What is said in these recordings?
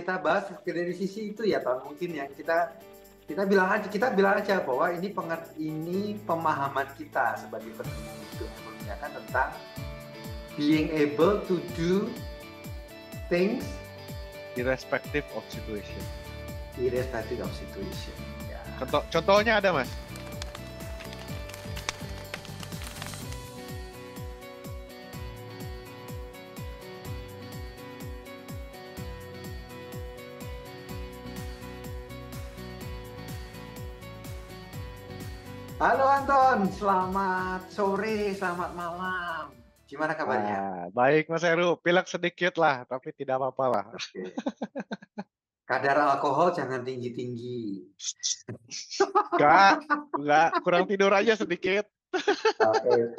kita bahas dari sisi itu ya, Ton. Mungkin ya kita bilang aja bahwa ini pemahaman kita sebagai peneliti dunia perminyakan tentang being able to do things irrespective of situation. Ya. Contohnya ada, Mas? Halo Anton, selamat sore, selamat malam. Gimana kabarnya? Baik Mas Heru, pilek sedikit lah, tapi tidak apa-apa lah. Oke. Kadar alkohol jangan tinggi-tinggi. Enggak, kurang tidur aja sedikit. Oke,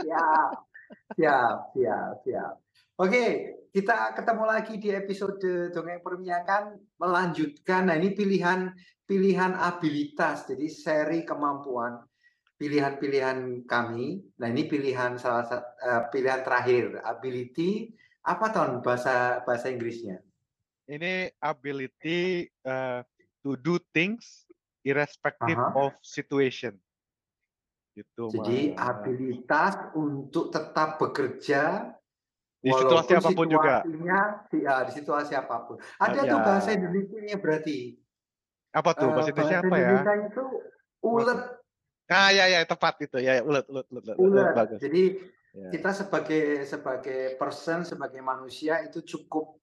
siap. Oke, kita ketemu lagi di episode Dongeng Perminyakan, melanjutkan. Nah, ini pilihan abilitas, jadi seri kemampuan. Pilihan kami. Nah, ini pilihan pilihan terakhir, ability apa Ton bahasa Inggrisnya? Ini ability to do things irrespective of situation. Gitu, Jadi Mas. abilitas untuk tetap bekerja di situasi walaupun apapun situasinya juga. di situasi apapun. Ada tuh bahasa Indonesianya berarti. Apa tuh bahasa Indonesia apa ya? Indonesia itu ulet. Ya tepat itu ya, ulet. Bagus. Jadi kita sebagai person, sebagai manusia itu cukup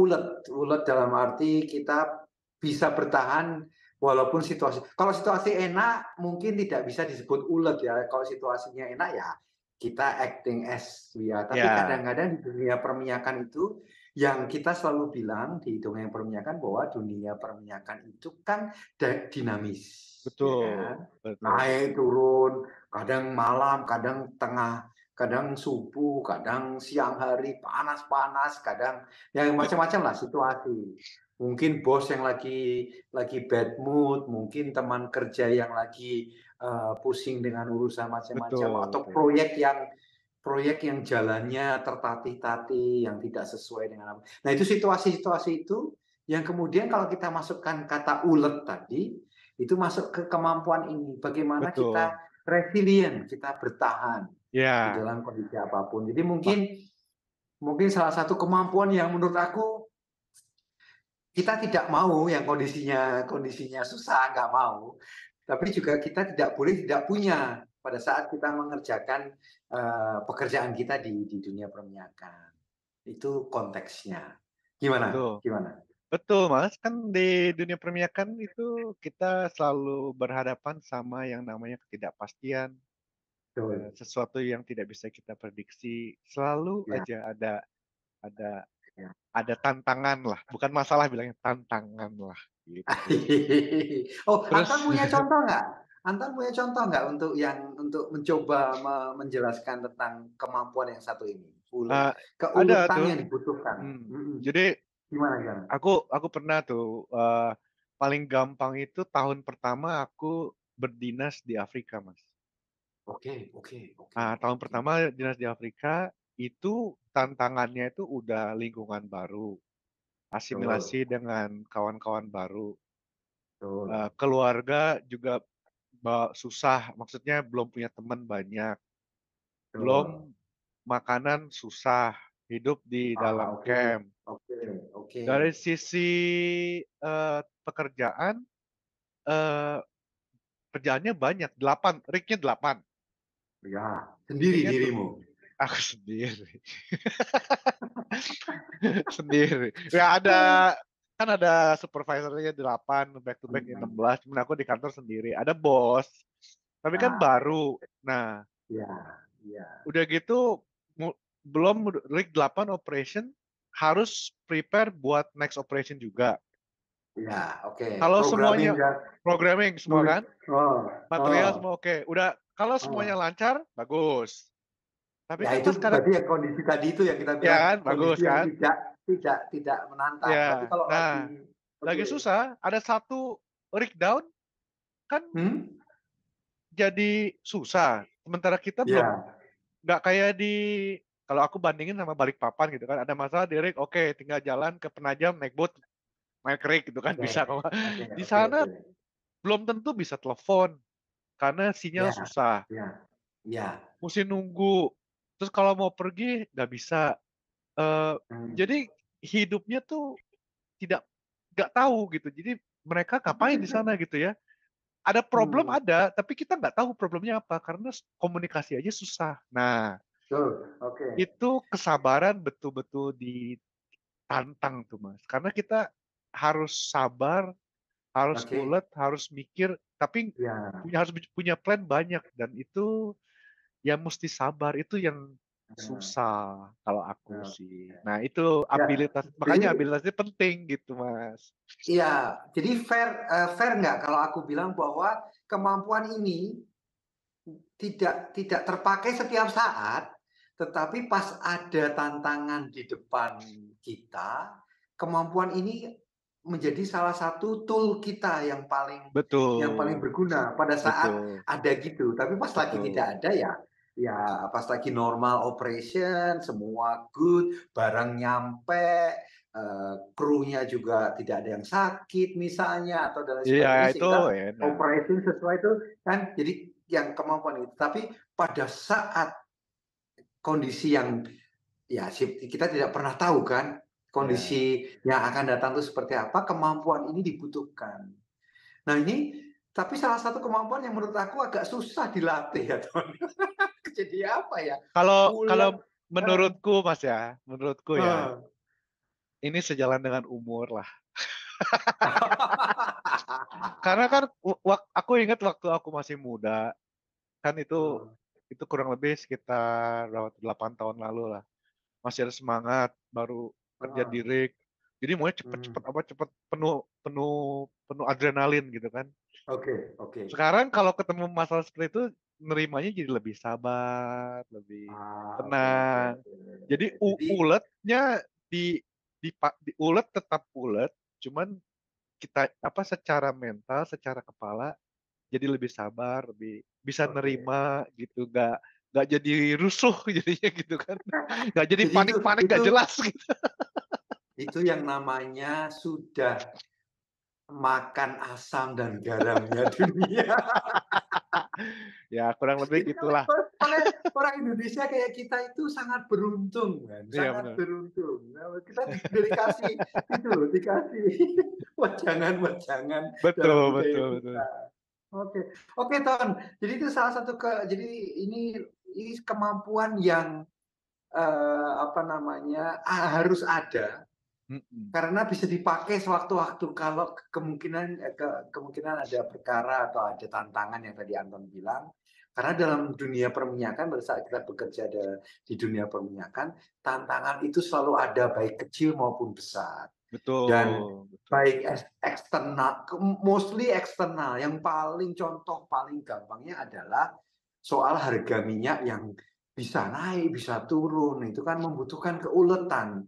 ulet dalam arti kita bisa bertahan walaupun kalau situasi enak mungkin tidak bisa disebut ulet ya. Kalau situasinya enak ya kita acting as ya. Tapi kadang-kadang di dunia perminyakan itu yang kita selalu bilang di Dongeng Perminyakan bahwa dunia perminyakan itu kan dinamis. Betul. Ya kan? Naik turun, kadang malam, kadang tengah, kadang subuh, kadang siang hari, panas, kadang yang macam-macam lah situasi. Mungkin bos yang lagi bad mood, mungkin teman kerja yang lagi pusing dengan urusan macam-macam, atau proyek yang jalannya tertatih-tatih, yang tidak sesuai dengan apa. Nah, itu situasi-situasi itu yang kemudian kalau kita masukkan kata ulet tadi, itu masuk ke kemampuan ini. Bagaimana kita resilient, kita bertahan di dalam kondisi apapun. Jadi mungkin salah satu kemampuan yang menurut aku kita tidak mau yang kondisinya susah, nggak mau. Tapi juga kita tidak boleh tidak punya pada saat kita mengerjakan pekerjaan kita di dunia perminyakan. Itu konteksnya. Gimana? Betul, Mas. Kan di dunia perminyakan itu kita selalu berhadapan sama yang namanya ketidakpastian. Sesuatu yang tidak bisa kita prediksi. Selalu aja ada tantangan lah. Bukan masalah bilangnya, tantangan lah. Gitu. Anton punya contoh nggak? Untuk mencoba menjelaskan tentang kemampuan yang satu ini? Keuletan yang dibutuhkan. Jadi gimana? Aku pernah tuh paling gampang itu tahun pertama aku berdinas di Afrika, Mas. Oke. Tahun pertama dinas di Afrika itu tantangannya itu udah lingkungan baru, asimilasi dengan kawan-kawan baru, keluarga juga susah, maksudnya belum punya teman banyak, belum makanan susah, hidup di dalam camp. Dari sisi pekerjaan, kerjaannya banyak, 8, rig-nya 8. Ya, sendiri dirimu? Aku sendiri. Sendiri. Ya kan ada supervisornya 8, back to back 16, cuman aku di kantor sendiri. Ada bos, tapi kan baru. Nah, udah gitu belum rig 8 operation, harus prepare buat next operation juga. Ya, oke. Kalau semuanya programming semua kan, material semua oke. Udah kalau semuanya lancar, bagus. Tapi ya, kan itu berarti yang kondisi tadi itu yang kita bilang kan, bagus kan? Tidak menantang. Ya, tapi kalau lagi susah, ada satu rig down kan jadi susah. Sementara kita belum, nggak kayak kalau aku bandingin sama Balikpapan gitu kan, ada masalah di rig, oke, tinggal jalan ke Penajam naik boat main kerik gitu kan Oke, bisa kok. oke, Di oke, sana oke. belum tentu bisa telepon karena sinyal Ya, susah, ya, ya. mesti nunggu. Terus kalau mau pergi nggak bisa. Eee, Hmm. jadi hidupnya tuh tidak nggak tahu gitu. Jadi mereka ngapain di sana gitu ya. Ada problem Hmm, ada, tapi kita nggak tahu problemnya apa karena komunikasi aja susah. Nah, betul, oke. itu kesabaran betul-betul ditantang tuh, Mas. Karena kita harus sabar, harus Oke, ulet, harus mikir, tapi ya, harus punya plan banyak dan itu ya mesti sabar, itu yang ya, susah kalau aku ya. sih. Nah, itu Ya, abilitas, makanya jadi abilitasnya penting gitu, Mas. iya, jadi fair nggak kalau aku bilang bahwa kemampuan ini tidak terpakai setiap saat, tetapi pas ada tantangan di depan kita, kemampuan ini menjadi salah satu tool kita yang paling Betul, berguna pada saat betul, ada gitu. Tapi pas lagi tidak betul. ada ya, ya pas lagi normal operation, semua good, barang nyampe, krunya juga tidak ada yang sakit misalnya atau dan lain Iya, sebagainya itu sehingga enak. operation sesuai itu kan jadi yang kemampuan itu. Tapi pada saat kondisi yang ya kita tidak pernah tahu kan Ya. kondisi yang akan datang itu seperti apa, kemampuan ini dibutuhkan. Nah ini tapi salah satu kemampuan yang menurut aku agak susah dilatih ya Ton. Jadi apa ya? Kalau Ulet. kalau menurutku, Mas, ya, menurutku ya, Heeh. ini sejalan dengan umur lah. Karena kan aku ingat waktu aku masih muda, kan itu kurang lebih sekitar berapa 8 tahun lalu lah. Masih ada semangat, baru kerja di Heeh. rig. Jadi maunya cepet-cepet Mhm. apa, cepet penuh penuh penuh adrenalin gitu kan. Oke, oke. Sekarang kalau ketemu masalah seperti itu, nerimanya jadi lebih sabar, lebih Oke, oke, tenang. oke. Jadi Jadi uletnya di ulet tetap ulet, cuman kita apa, secara mental, secara kepala jadi lebih sabar, lebih bisa oke. nerima gitu, nggak jadi rusuh jadinya gitu kan. Nggak jadi Jadi panik-panik nggak itu jelas gitu. itu yang namanya sudah makan asam dan garamnya dunia. Ya kurang lebih Itu kan gitulah. oleh orang Indonesia kayak kita itu sangat beruntung kan, Iya sangat bener. beruntung. Nah, kita dikasih itu loh, dikasih wejangan-wejangan dalam Betul budaya betul betul. kita. Oke, oke Ton. Jadi itu salah satu jadi ini kemampuan yang apa namanya harus ada Mhm. karena bisa dipakai sewaktu-waktu kalau kemungkinan ada perkara atau ada tantangan yang tadi Anton bilang. Karena dalam dunia perminyakan pada saat kita bekerja di dunia perminyakan, tantangan itu selalu ada baik kecil maupun besar. Dan Betul betul. baik eksternal, mostly eksternal. Yang paling contoh paling gampangnya adalah soal harga minyak yang bisa naik, bisa turun. Itu kan membutuhkan keuletan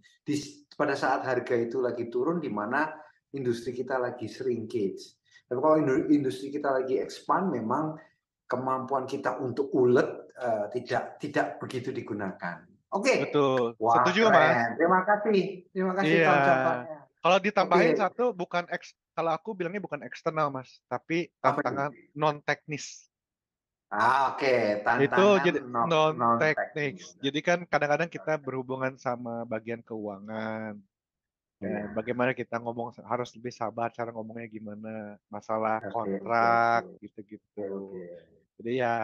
pada saat harga itu lagi turun, di mana industri kita lagi shrinkage. Tapi kalau industri kita lagi expand, memang kemampuan kita untuk ulet tidak begitu digunakan. Oke, Betul, wah setuju Mas. keren. Terima kasih Iya. Ton contohnya. Kalau ditambahin Oke, satu kalau aku bilangnya bukan eksternal Mas, tapi apa itu? tantangan non teknis. Oke, Itu tantangan jadi non non-teknis. teknis. Jadi kan kadang-kadang kita berhubungan sama bagian keuangan, dan Iya, bagaimana kita ngomong harus lebih sabar cara ngomongnya gimana, masalah oke, oke, oke, kontrak oke, oke. gitu-gitu. Jadi ya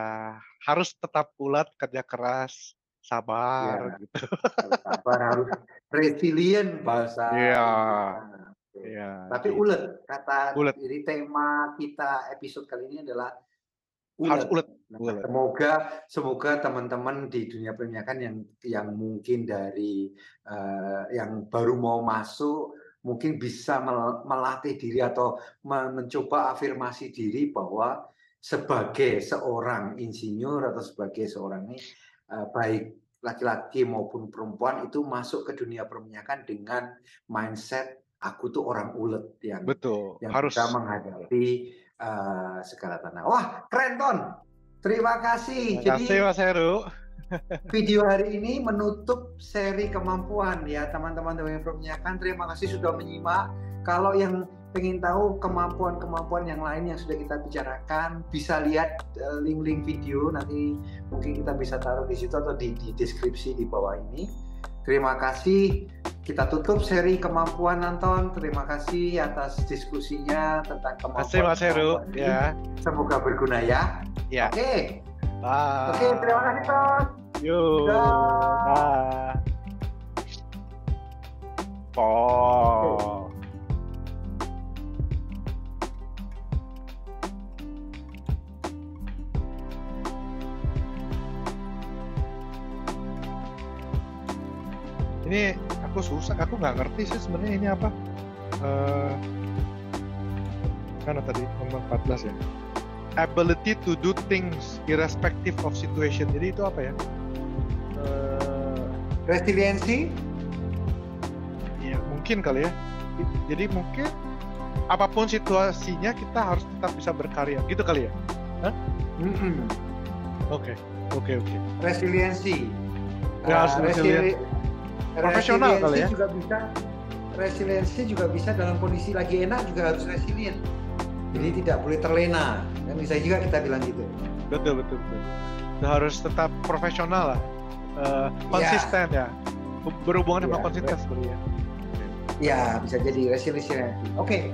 harus tetap ulet, kerja keras, sabar Ya, gitu. harus sabar, harus resilient Iya, bahasa Inggrisnya. Oke. iya Tapi gitu. ulet, kata Ulet, jadi tema kita episode kali ini adalah harus ulet. ulet, Nah, ulet. semoga teman-teman di dunia perminyakan yang mungkin dari yang baru mau masuk mungkin bisa melatih diri atau mencoba afirmasi diri bahwa sebagai seorang insinyur atau sebagai seorang ini baik laki-laki maupun perempuan itu masuk ke dunia perminyakan dengan mindset aku tuh orang ulet Betul, yang harus. bisa menghadapi segala tantangan. Wah, keren Ton. Terima kasih. Makasih Jadi Mas Heru. video hari ini menutup seri kemampuan ya teman-teman dari perminyakan. Terima kasih sudah menyimak. Kalau yang pengen tahu kemampuan-kemampuan yang lain yang sudah kita bicarakan, bisa lihat link-link video, nanti mungkin kita bisa taruh di situ atau di deskripsi di bawah ini. Terima kasih. Kita tutup seri kemampuan, Anton. Terima kasih atas diskusinya tentang kemampuan. Terima kasih Mas Heru. Ya. Semoga berguna ya. Ya. Oke. Bye. Oke, terima kasih, Ton. Yuk. Dah. Oh. Ini aku nggak ngerti sih sebenarnya ini apa. Karena tadi nomor 14 ya. Ability to do things irrespective of situation. Jadi itu apa ya? Resiliensi? Ya mungkin kali ya. Jadi mungkin apapun situasinya kita harus tetap bisa berkarya. Gitu kali ya? Hah? Oke. Resiliensi. Ya, profesional kali ya. Resiliensi juga bisa dalam kondisi lagi enak juga harus resilient. Jadi tidak boleh terlena. Kan bisa juga kita bilang gitu. Betul. Itu harus tetap profesional lah. Konsisten ya. Berhubungan sama konsisten sebenarnya. Ya, bisa jadi resiliensi. Oke.